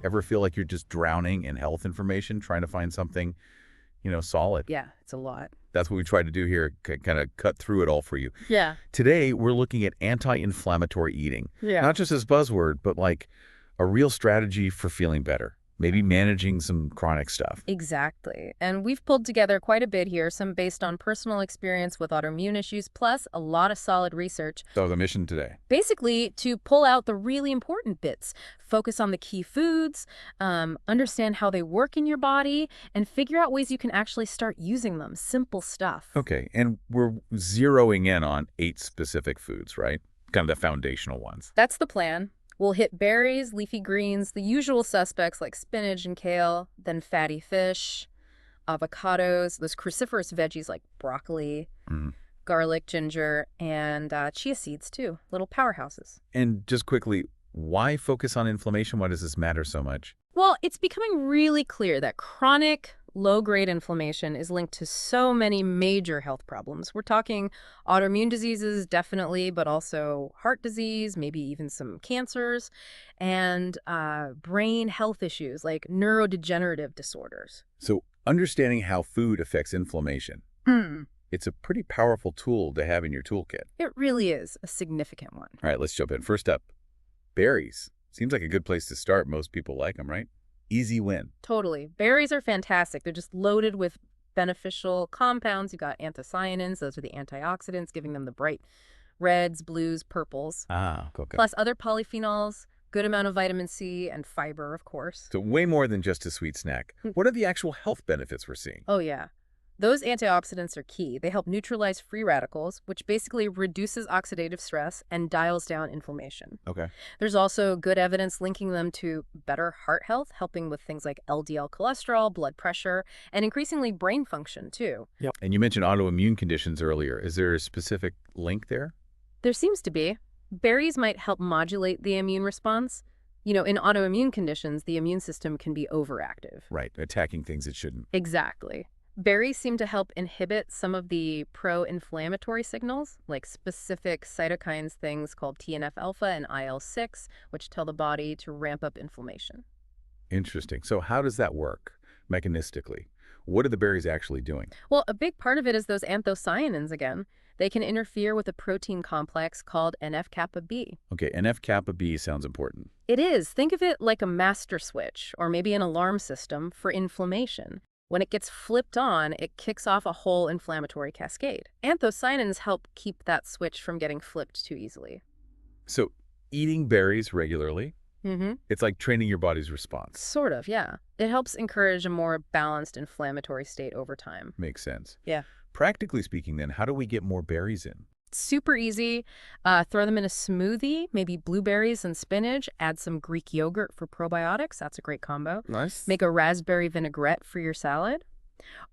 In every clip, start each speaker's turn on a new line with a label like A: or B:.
A: Ever feel like you're just drowning in health information, trying to find something, solid?
B: Yeah, it's a lot.
A: That's what we try to do here, kind of cut through it all for you.
B: Yeah.
A: Today, we're looking at anti-inflammatory eating.
B: Yeah.
A: Not just as buzzword, but like a real strategy for feeling better. Maybe managing some chronic stuff.
B: Exactly. And we've pulled together quite a bit here, some based on personal experience with autoimmune issues, plus a lot of solid research.
A: So the mission today.
B: Basically, to pull out the really important bits, focus on the key foods, understand how they work in your body, and figure out ways you can actually start using them. Simple stuff.
A: Okay, and we're zeroing in on 8 specific foods, right? Kind of the foundational ones.
B: That's the plan. We'll hit berries, leafy greens, the usual suspects like spinach and kale, then fatty fish, avocados, those cruciferous veggies like broccoli, garlic, ginger, and chia seeds too, little powerhouses.
A: And just quickly, why focus on inflammation? Why does this matter so much?
B: Well, it's becoming really clear that chronic low-grade inflammation is linked to so many major health problems. We're talking autoimmune diseases, definitely, but also heart disease, maybe even some cancers, and brain health issues like neurodegenerative disorders.
A: So understanding how food affects inflammation, it's a pretty powerful tool to have in your toolkit.
B: It really is a significant one.
A: All right, let's jump in. First up, berries. Seems like a good place to start. Most people like them, right? Easy win.
B: Totally. Berries are fantastic. They're just loaded with beneficial compounds. You've got anthocyanins. Those are the antioxidants, giving them the bright reds, blues, purples.
A: Okay.
B: Plus other polyphenols, good amount of vitamin C, and fiber, of course.
A: So way more than just a sweet snack. What are the actual health benefits we're seeing?
B: Oh, yeah. Those antioxidants are key. They help neutralize free radicals, which basically reduces oxidative stress and dials down inflammation.
A: Okay.
B: There's also good evidence linking them to better heart health, helping with things like LDL cholesterol, blood pressure, and increasingly brain function, too.
A: Yep. And you mentioned autoimmune conditions earlier. Is there a specific link there?
B: There seems to be. Berries might help modulate the immune response. In autoimmune conditions, the immune system can be overactive.
A: Right. Attacking things it shouldn't.
B: Exactly. Berries seem to help inhibit some of the pro-inflammatory signals, like specific cytokines, things called TNF-alpha and IL-6, which tell the body to ramp up inflammation.
A: Interesting. So how does that work mechanistically? What are the berries actually doing?
B: Well, a big part of it is those anthocyanins again. They can interfere with a protein complex called NF-kappa B.
A: Okay, NF-kappa B sounds important.
B: It is. Think of it like a master switch, or maybe an alarm system for inflammation. When it gets flipped on, it kicks off a whole inflammatory cascade. Anthocyanins help keep that switch from getting flipped too easily.
A: So eating berries regularly,
B: Mm-hmm.
A: it's like training your body's response.
B: Sort of, yeah. It helps encourage a more balanced inflammatory state over time.
A: Makes sense.
B: Yeah.
A: Practically speaking then, how do we get more berries in?
B: Super easy. Throw them in a smoothie, maybe blueberries and spinach. Add some Greek yogurt for probiotics. That's a great combo.
A: Nice.
B: Make a raspberry vinaigrette for your salad.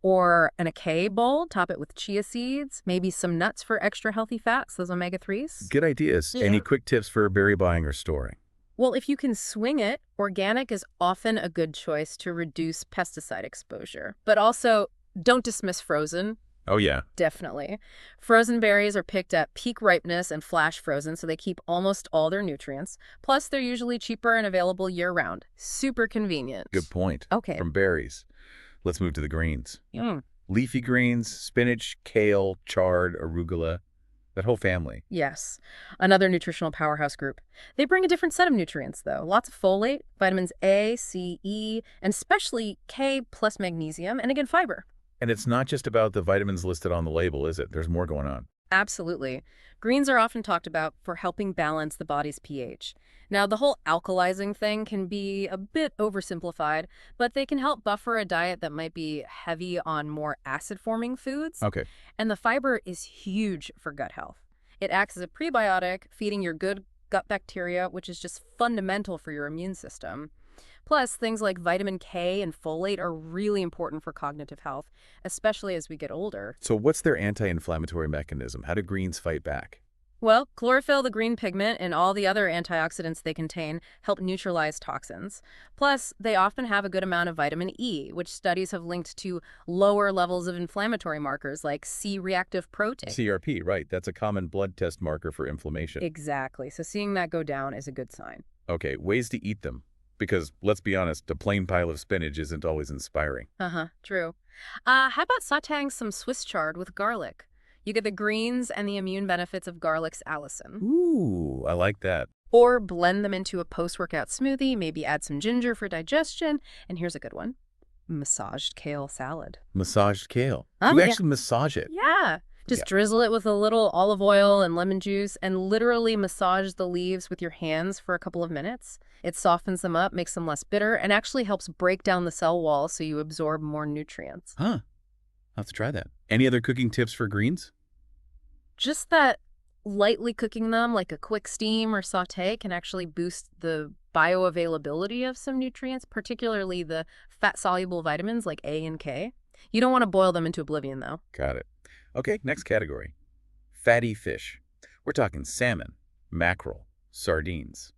B: Or an acai bowl, top it with chia seeds, maybe some nuts for extra healthy fats, those omega-3s.
A: Good ideas.
B: Yeah.
A: Any quick tips for berry buying or storing?
B: Well, if you can swing it, organic is often a good choice to reduce pesticide exposure. But also, don't dismiss frozen.
A: Oh, yeah.
B: Definitely. Frozen berries are picked at peak ripeness and flash frozen, so they keep almost all their nutrients. Plus, they're usually cheaper and available year-round. Super convenient.
A: Good point.
B: Okay.
A: From berries, let's move to the greens.
B: Mm.
A: Leafy greens, spinach, kale, chard, arugula, that whole family.
B: Yes. Another nutritional powerhouse group. They bring a different set of nutrients, though. Lots of folate, vitamins A, C, E, and especially K plus magnesium, and again, fiber.
A: And it's not just about the vitamins listed on the label, is it? There's more going on.
B: Absolutely. Greens are often talked about for helping balance the body's pH. Now, the whole alkalizing thing can be a bit oversimplified, but they can help buffer a diet that might be heavy on more acid-forming foods.
A: Okay.
B: And the fiber is huge for gut health. It acts as a prebiotic, feeding your good gut bacteria, which is just fundamental for your immune system. Plus, things like vitamin K and folate are really important for cognitive health, especially as we get older.
A: So what's their anti-inflammatory mechanism? How do greens fight back?
B: Well, chlorophyll, the green pigment, and all the other antioxidants they contain help neutralize toxins. Plus, they often have a good amount of vitamin E, which studies have linked to lower levels of inflammatory markers like C-reactive protein.
A: CRP, right. That's a common blood test marker for inflammation.
B: Exactly. So seeing that go down is a good sign.
A: Okay, ways to eat them. because let's be honest, a plain pile of spinach isn't always inspiring.
B: Uh-huh, true. How about sautéing some Swiss chard with garlic? You get the greens and the immune benefits of garlic's allicin.
A: Ooh, I like that.
B: Or blend them into a post-workout smoothie, maybe add some ginger for digestion. And here's a good one. Massaged kale salad.
A: Massaged kale.
B: Huh?
A: You
B: Yeah.
A: actually massage it.
B: Yeah. Just
A: Yeah.
B: drizzle it with a little olive oil and lemon juice and literally massage the leaves with your hands for a couple of minutes. It softens them up, makes them less bitter, and actually helps break down the cell wall so you absorb more nutrients.
A: Huh. I'll have to try that. Any other cooking tips for greens?
B: Just that lightly cooking them, like a quick steam or saute, can actually boost the bioavailability of some nutrients, particularly the fat-soluble vitamins like A and K. You don't want to boil them into oblivion, though.
A: Got it. Okay, next category. Fatty fish. We're talking salmon, mackerel, sardines.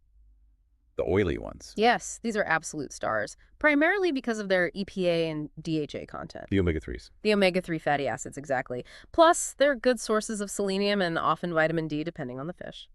A: The oily ones.
B: Yes, these are absolute stars, primarily because of their EPA and DHA content.
A: The omega-3s.
B: The omega-3 fatty acids, exactly. Plus, they're good sources of selenium and often vitamin D, depending on the fish.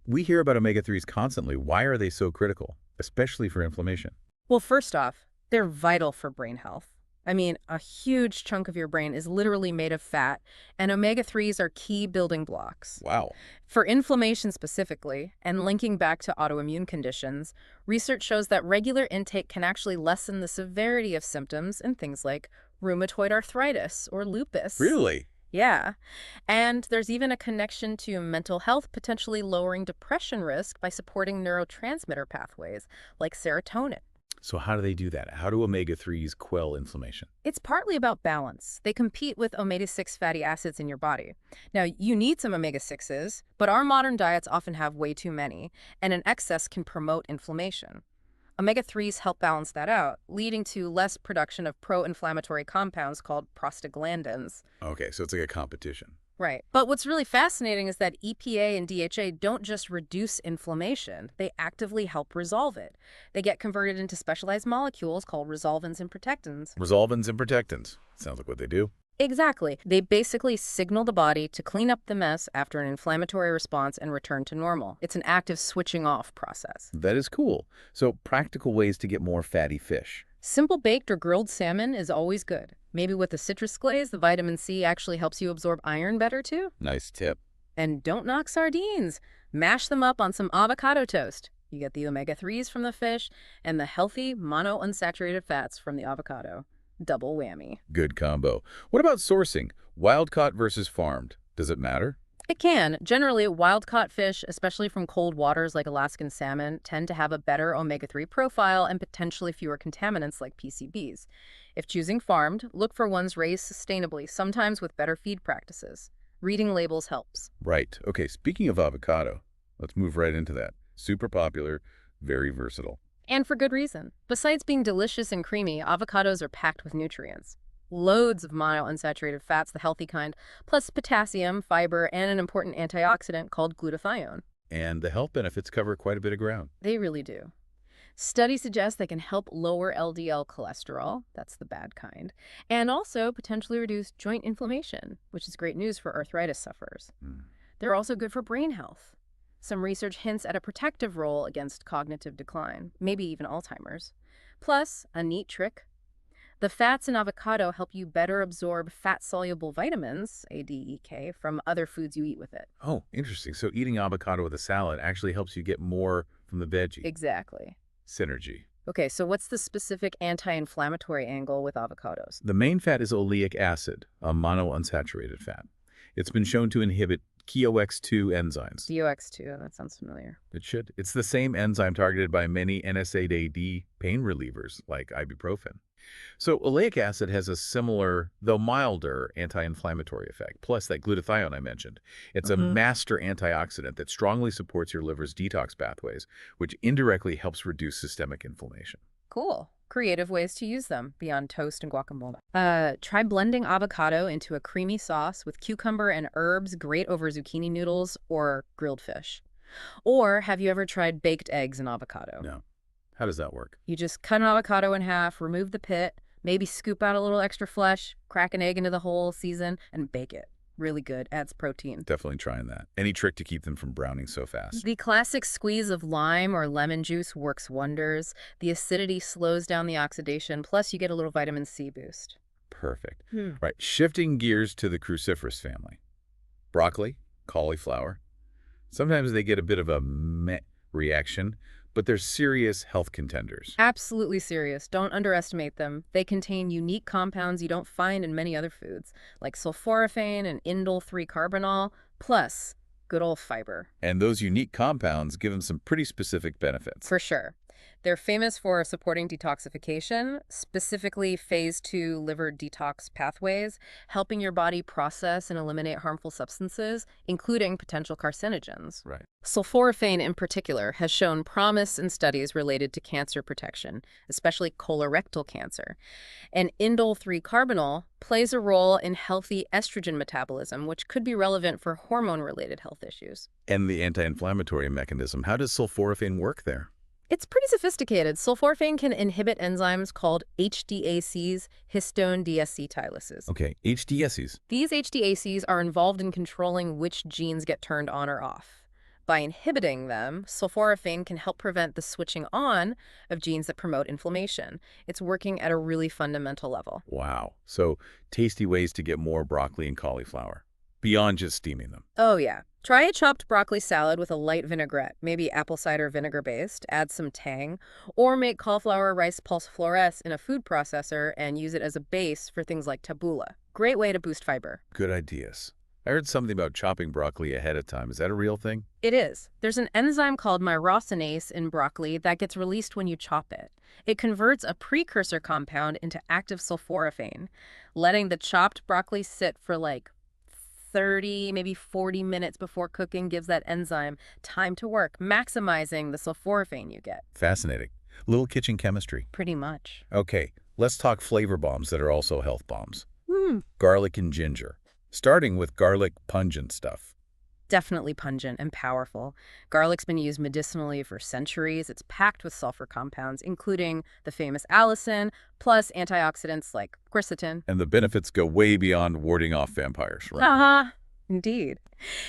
A: We hear about omega-3s constantly. Why are they so critical, especially for inflammation?
B: Well, first off, they're vital for brain health. I mean, a huge chunk of your brain is literally made of fat, and omega-3s are key building blocks.
A: Wow.
B: For inflammation specifically, and linking back to autoimmune conditions, research shows that regular intake can actually lessen the severity of symptoms in things like rheumatoid arthritis or lupus.
A: Really?
B: Yeah. And there's even a connection to mental health, potentially lowering depression risk by supporting neurotransmitter pathways like serotonin.
A: So how do they do that? How do omega-3s quell inflammation?
B: It's partly about balance. They compete with omega-6 fatty acids in your body. Now, you need some omega-6s, but our modern diets often have way too many, and an excess can promote inflammation. Omega-3s help balance that out, leading to less production of pro-inflammatory compounds called prostaglandins.
A: Okay, so it's like a competition.
B: Right. But what's really fascinating is that EPA and DHA don't just reduce inflammation, they actively help resolve it. They get converted into specialized molecules called resolvins and protectins.
A: Resolvins and protectins. Sounds like what they do.
B: Exactly. They basically signal the body to clean up the mess after an inflammatory response and return to normal. It's an active switching off process.
A: That is cool. So practical ways to get more fatty fish.
B: Simple baked or grilled salmon is always good. Maybe with the citrus glaze, the vitamin C actually helps you absorb iron better too.
A: Nice tip.
B: And don't knock sardines. Mash them up on some avocado toast. You get the omega-3s from the fish and the healthy monounsaturated fats from the avocado. Double whammy.
A: Good combo. What about sourcing? Wild-caught versus farmed. Does it matter?
B: It can. Generally, wild-caught fish, especially from cold waters like Alaskan salmon, tend to have a better omega-3 profile and potentially fewer contaminants like PCBs. If choosing farmed, look for ones raised sustainably, sometimes with better feed practices. Reading labels helps.
A: Right. Okay, speaking of avocado, let's move right into that. Super popular, very versatile.
B: And for good reason. Besides being delicious and creamy, avocados are packed with nutrients. Loads of monounsaturated fats, the healthy kind, plus potassium, fiber, and an important antioxidant called glutathione.
A: And the health benefits cover quite a bit of ground.
B: They really do. Studies suggest they can help lower LDL cholesterol, that's the bad kind, and also potentially reduce joint inflammation, which is great news for arthritis sufferers. They're also good for brain health. Some research hints at a protective role against cognitive decline, maybe even Alzheimer's. Plus, a neat trick. The fats in avocado help you better absorb fat-soluble vitamins, A, D, E, K, from other foods you eat with it.
A: Oh, interesting. So eating avocado with a salad actually helps you get more from the veggie.
B: Exactly.
A: Synergy.
B: Okay, so what's the specific anti-inflammatory angle with avocados?
A: The main fat is oleic acid, a monounsaturated fat. It's been shown to inhibit COX-2 enzymes.
B: COX-2, that sounds familiar.
A: It should. It's the same enzyme targeted by many NSAID pain relievers like ibuprofen. So oleic acid has a similar, though milder, anti-inflammatory effect, plus that glutathione I mentioned. It's a master antioxidant that strongly supports your liver's detox pathways, which indirectly helps reduce systemic inflammation.
B: Cool. Creative ways to use them beyond toast and guacamole. Try blending avocado into a creamy sauce with cucumber and herbs, great over zucchini noodles or grilled fish. Or have you ever tried baked eggs and avocado?
A: No. How does that work?
B: You just cut an avocado in half, remove the pit, maybe scoop out a little extra flesh, crack an egg into the hole, season, and bake it. Really good. Adds protein.
A: Definitely trying that. Any trick to keep them from browning so fast?
B: The classic squeeze of lime or lemon juice works wonders. The acidity slows down the oxidation, plus you get a little vitamin C boost.
A: Perfect.
B: Hmm.
A: Right. Shifting gears to the cruciferous family. Broccoli, cauliflower. Sometimes they get a bit of a meh reaction, but they're serious health contenders.
B: Absolutely serious. Don't underestimate them. They contain unique compounds you don't find in many other foods, like sulforaphane and indole-3-carbinol, plus good old fiber.
A: And those unique compounds give them some pretty specific benefits.
B: For sure. They're famous for supporting detoxification, specifically phase 2 liver detox pathways, helping your body process and eliminate harmful substances, including potential carcinogens.
A: Right.
B: Sulforaphane in particular has shown promise in studies related to cancer protection, especially colorectal cancer. And indole-3-carbinol plays a role in healthy estrogen metabolism, which could be relevant for hormone-related health issues.
A: And the anti-inflammatory mechanism, how does sulforaphane work there?
B: It's pretty sophisticated. Sulforaphane can inhibit enzymes called HDACs, histone deacetylases.
A: Okay, HDSEs.
B: These HDACs are involved in controlling which genes get turned on or off. By inhibiting them, sulforaphane can help prevent the switching on of genes that promote inflammation. It's working at a really fundamental level.
A: Wow. So tasty ways to get more broccoli and cauliflower, beyond just steaming them.
B: Oh, yeah. Try a chopped broccoli salad with a light vinaigrette, maybe apple cider vinegar based, add some tang, or make cauliflower rice pulse flores in a food processor and use it as a base for things like tabbouleh. Great way to boost fiber.
A: Good ideas. I heard something about chopping broccoli ahead of time. Is that a real thing?
B: It is. There's an enzyme called myrosinase in broccoli that gets released when you chop it. It converts a precursor compound into active sulforaphane, letting the chopped broccoli sit for like 30, maybe 40 minutes before cooking gives that enzyme time to work, maximizing the sulforaphane you get.
A: Fascinating. Little kitchen chemistry.
B: Pretty much.
A: Okay, let's talk flavor bombs that are also health bombs.
B: Hmm.
A: Garlic and ginger. Starting with garlic pungent stuff.
B: Definitely pungent and powerful. Garlic's been used medicinally for centuries. It's packed with sulfur compounds, including the famous allicin, plus antioxidants like quercetin.
A: And the benefits go way beyond warding off vampires, right?
B: Uh-huh. Indeed.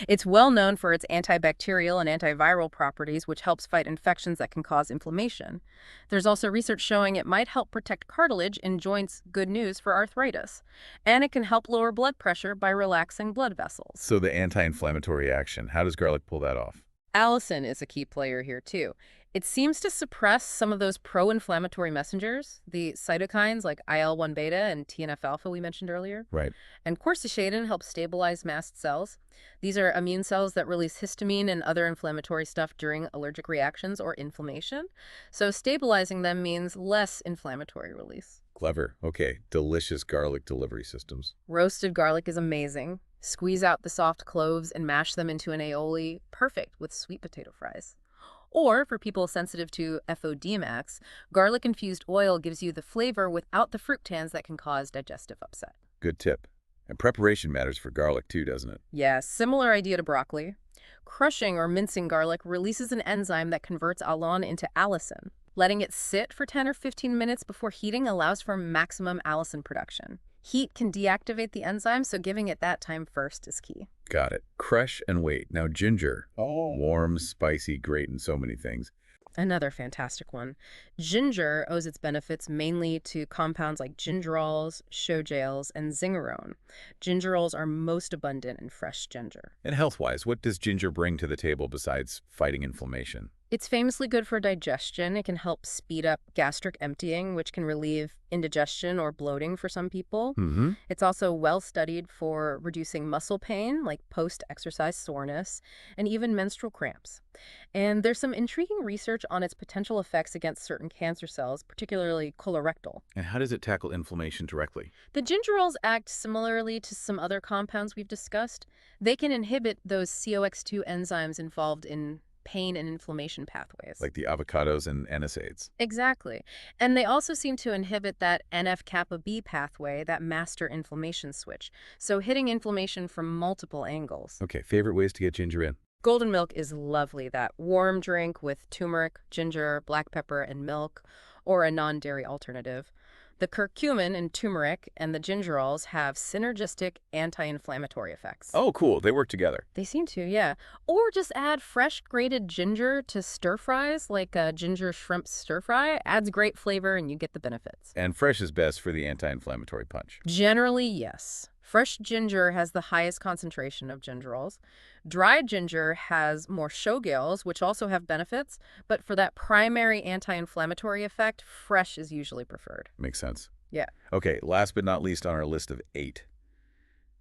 B: It's well known for its antibacterial and antiviral properties, which helps fight infections that can cause inflammation. There's also research showing it might help protect cartilage in joints, good news for arthritis. And it can help lower blood pressure by relaxing blood vessels.
A: So the anti-inflammatory action, how does garlic pull that off?
B: Allicin is a key player here, too. It seems to suppress some of those pro-inflammatory messengers, the cytokines like IL-1 beta and TNF-alpha we mentioned earlier.
A: Right.
B: And quercetin helps stabilize mast cells. These are immune cells that release histamine and other inflammatory stuff during allergic reactions or inflammation. So stabilizing them means less inflammatory release.
A: Clever. Okay, delicious garlic delivery systems.
B: Roasted garlic is amazing. Squeeze out the soft cloves and mash them into an aioli. Perfect with sweet potato fries. Or, for people sensitive to FODMAX, garlic-infused oil gives you the flavor without the fructans that can cause digestive upset.
A: Good tip. And preparation matters for garlic too, doesn't it?
B: Yeah, similar idea to broccoli. Crushing or mincing garlic releases an enzyme that converts alon into allicin. Letting it sit for 10 or 15 minutes before heating allows for maximum allicin production. Heat can deactivate the enzyme, so giving it that time first is key.
A: Got it. Crush and wait. Now ginger. Oh. Warm, spicy, great in so many things.
B: Another fantastic one. Ginger owes its benefits mainly to compounds like gingerols, shogails, and zingerone. Gingerols are most abundant in fresh ginger.
A: And health-wise, what does ginger bring to the table besides fighting inflammation?
B: It's famously good for digestion. It can help speed up gastric emptying, which can relieve indigestion or bloating for some people.
A: Mm-hmm.
B: It's also well studied for reducing muscle pain, like post-exercise soreness, and even menstrual cramps. And there's some intriguing research on its potential effects against certain cancer cells, particularly colorectal.
A: And how does it tackle inflammation directly?
B: The gingerols act similarly to some other compounds we've discussed. They can inhibit those COX2 enzymes involved in pain and inflammation pathways.
A: Like the avocados and NSAIDs.
B: Exactly. And they also seem to inhibit that NF-kappa B pathway, that master inflammation switch. So hitting inflammation from multiple angles.
A: Okay, favorite ways to get ginger in?
B: Golden milk is lovely, that warm drink with turmeric, ginger, black pepper, and milk, or a non-dairy alternative. The curcumin and turmeric and the gingerols have synergistic anti-inflammatory effects.
A: Oh, cool. They work together.
B: They seem to, yeah. Or just add fresh grated ginger to stir fries, like a ginger shrimp stir fry. Adds great flavor and you get the benefits.
A: And fresh is best for the anti-inflammatory punch.
B: Generally, yes. Fresh ginger has the highest concentration of gingerols. Dried ginger has more showgills, which also have benefits, but for that primary anti-inflammatory effect, fresh is usually preferred.
A: Makes sense.
B: Yeah.
A: Okay, last but not least on our list of 8.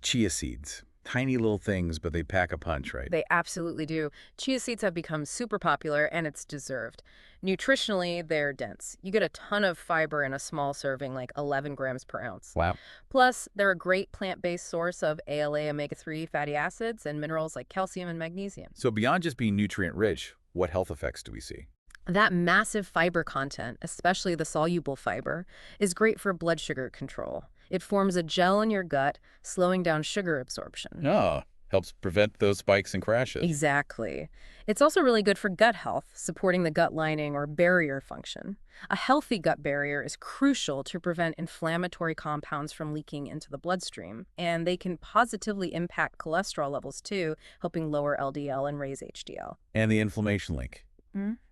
A: Chia seeds. Tiny little things, but they pack a punch, right?
B: They absolutely do. Chia seeds have become super popular, and it's deserved. Nutritionally, they're dense. You get a ton of fiber in a small serving, like 11 grams per ounce.
A: Wow.
B: Plus, they're a great plant-based source of ALA omega-3 fatty acids and minerals like calcium and magnesium.
A: So beyond just being nutrient-rich, what health effects do we see?
B: That massive fiber content, especially the soluble fiber, is great for blood sugar control. It forms a gel in your gut, slowing down sugar absorption.
A: Oh, helps prevent those spikes and crashes.
B: Exactly. It's also really good for gut health, supporting the gut lining or barrier function. A healthy gut barrier is crucial to prevent inflammatory compounds from leaking into the bloodstream, and they can positively impact cholesterol levels too, helping lower LDL and raise HDL.
A: And the inflammation link.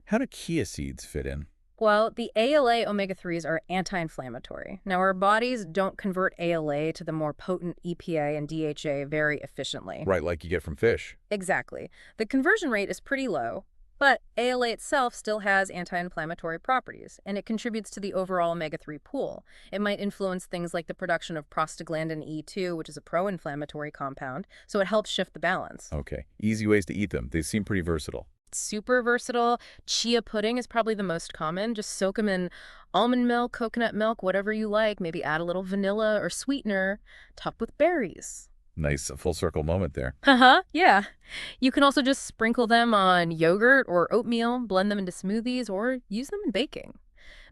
A: How do chia seeds fit in?
B: Well, the ALA omega-3s are anti-inflammatory. Now, our bodies don't convert ALA to the more potent EPA and DHA very efficiently.
A: Right, like you get from fish.
B: Exactly. The conversion rate is pretty low, but ALA itself still has anti-inflammatory properties, and it contributes to the overall omega-3 pool. It might influence things like the production of prostaglandin E2, which is a pro-inflammatory compound, so it helps shift the balance.
A: Okay, easy ways to eat them. They seem pretty versatile.
B: Super versatile. Chia pudding is probably the most common. Just soak them in almond milk, coconut milk, whatever you like. Maybe add a little vanilla or sweetener. Top with berries.
A: Nice, a full circle moment there.
B: Yeah. You can also just sprinkle them on yogurt or oatmeal, blend them into smoothies, or use them in baking.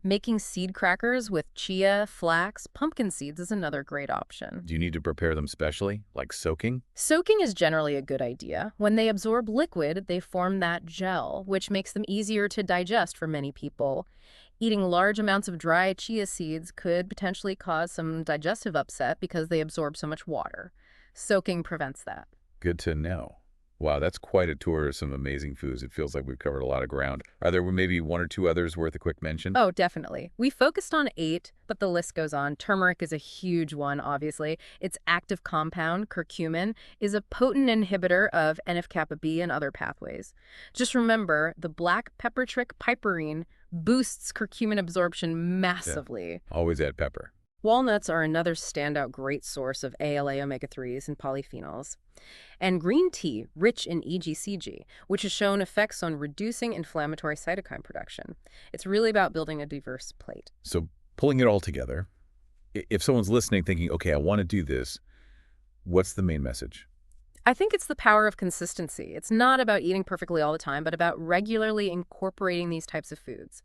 B: Making seed crackers with chia, flax, pumpkin seeds is another great option.
A: Do you need to prepare them specially, like soaking?
B: Soaking is generally a good idea. When they absorb liquid, they form that gel, which makes them easier to digest for many people. Eating large amounts of dry chia seeds could potentially cause some digestive upset because they absorb so much water. Soaking prevents that.
A: Good to know. Wow, that's quite a tour of some amazing foods. It feels like we've covered a lot of ground. Are there maybe 1 or 2 others worth a quick mention?
B: Oh, definitely. We focused on 8, but the list goes on. Turmeric is a huge one, obviously. Its active compound, curcumin, is a potent inhibitor of NF-kappa B and other pathways. Just remember, the black pepper trick piperine boosts curcumin absorption massively.
A: Yeah. Always add pepper.
B: Walnuts are another standout great source of ALA omega-3s and polyphenols. And green tea, rich in EGCG, which has shown effects on reducing inflammatory cytokine production. It's really about building a diverse plate.
A: So pulling it all together, if someone's listening thinking, okay, I want to do this, what's the main message?
B: I think it's the power of consistency. It's not about eating perfectly all the time, but about regularly incorporating these types of foods.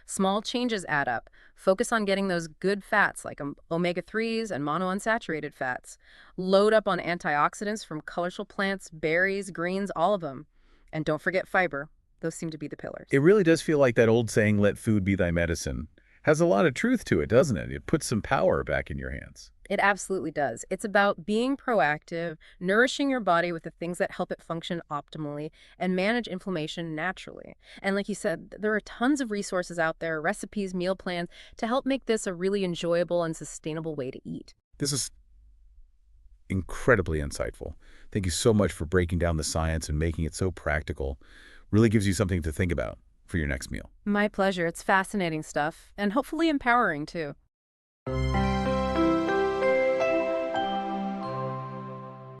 B: Small changes add up. Focus on getting those good fats like omega-3s and monounsaturated fats. Load up on antioxidants from colorful plants, berries, greens, all of them. And don't forget fiber. Those seem to be the pillars.
A: It really does feel like that old saying, let food be thy medicine. Has a lot of truth to it, doesn't it? It puts some power back in your hands.
B: It absolutely does. It's about being proactive, nourishing your body with the things that help it function optimally, and manage inflammation naturally. And like you said, there are tons of resources out there, recipes, meal plans, to help make this a really enjoyable and sustainable way to eat.
A: This is incredibly insightful. Thank you so much for breaking down the science and making it so practical. Really gives you something to think about for your next meal.
B: My pleasure. It's fascinating stuff, and hopefully empowering too.